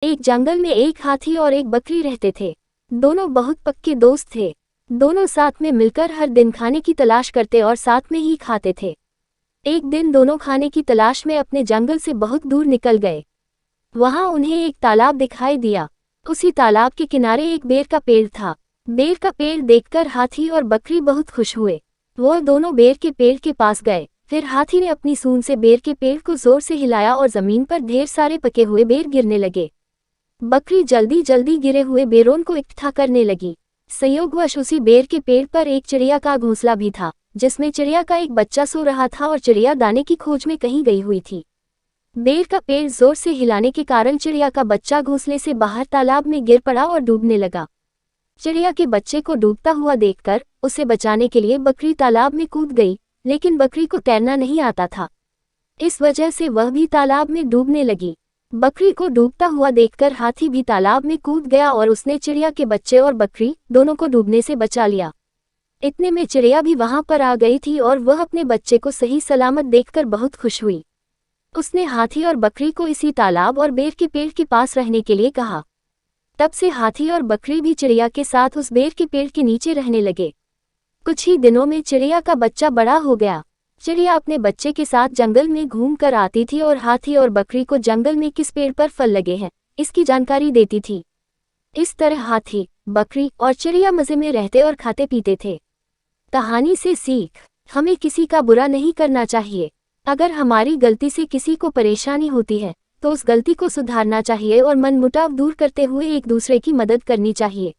एक जंगल में एक हाथी और एक बकरी रहते थे। दोनों बहुत पक्के दोस्त थे। दोनों साथ में मिलकर हर दिन खाने की तलाश करते और साथ में ही खाते थे। एक दिन दोनों खाने की तलाश में अपने जंगल से बहुत दूर निकल गए। वहां उन्हें एक तालाब दिखाई दिया। उसी तालाब के किनारे एक बेर का पेड़ था। बेर का पेड़ देखकर हाथी और बकरी बहुत खुश हुए। वो दोनों बेर के पेड़ के पास गए। फिर हाथी ने अपनी सूंड से बेर के पेड़ को जोर से हिलाया और जमीन पर ढेर सारे पके हुए बेर गिरने लगे। बकरी जल्दी जल्दी गिरे हुए बेरों को इकट्ठा करने लगी। संयोगवश उसी बेर के पेड़ पर एक चिड़िया का घोंसला भी था, जिसमें चिड़िया का एक बच्चा सो रहा था और चिड़िया दाने की खोज में कहीं गई हुई थी। बेर का पेड़ जोर से हिलाने के कारण चिड़िया का बच्चा घोंसले से बाहर तालाब में गिर पड़ा और डूबने लगा। चिड़िया के बच्चे को डूबता हुआ देखकर उसे बचाने के लिए बकरी तालाब में कूद गई, लेकिन बकरी को तैरना नहीं आता था। इस वजह से वह भी तालाब में डूबने लगी। बकरी को डूबता हुआ देखकर हाथी भी तालाब में कूद गया और उसने चिड़िया के बच्चे और बकरी दोनों को डूबने से बचा लिया। इतने में चिड़िया भी वहां पर आ गई थी और वह अपने बच्चे को सही सलामत देखकर बहुत खुश हुई। उसने हाथी और बकरी को इसी तालाब और बेर के पेड़ के पास रहने के लिए कहा। तब से हाथी और बकरी भी चिड़िया के साथ उस बेर के पेड़ के नीचे रहने लगे। कुछ ही दिनों में चिड़िया का बच्चा बड़ा हो गया। चिड़िया अपने बच्चे के साथ जंगल में घूम कर आती थी और हाथी और बकरी को जंगल में किस पेड़ पर फल लगे हैं इसकी जानकारी देती थी। इस तरह हाथी, बकरी और चिड़िया मजे में रहते और खाते पीते थे। कहानी से सीख, हमें किसी का बुरा नहीं करना चाहिए। अगर हमारी गलती से किसी को परेशानी होती है तो उस गलती को सुधारना चाहिए और मनमुटाव दूर करते हुए एक दूसरे की मदद करनी चाहिए।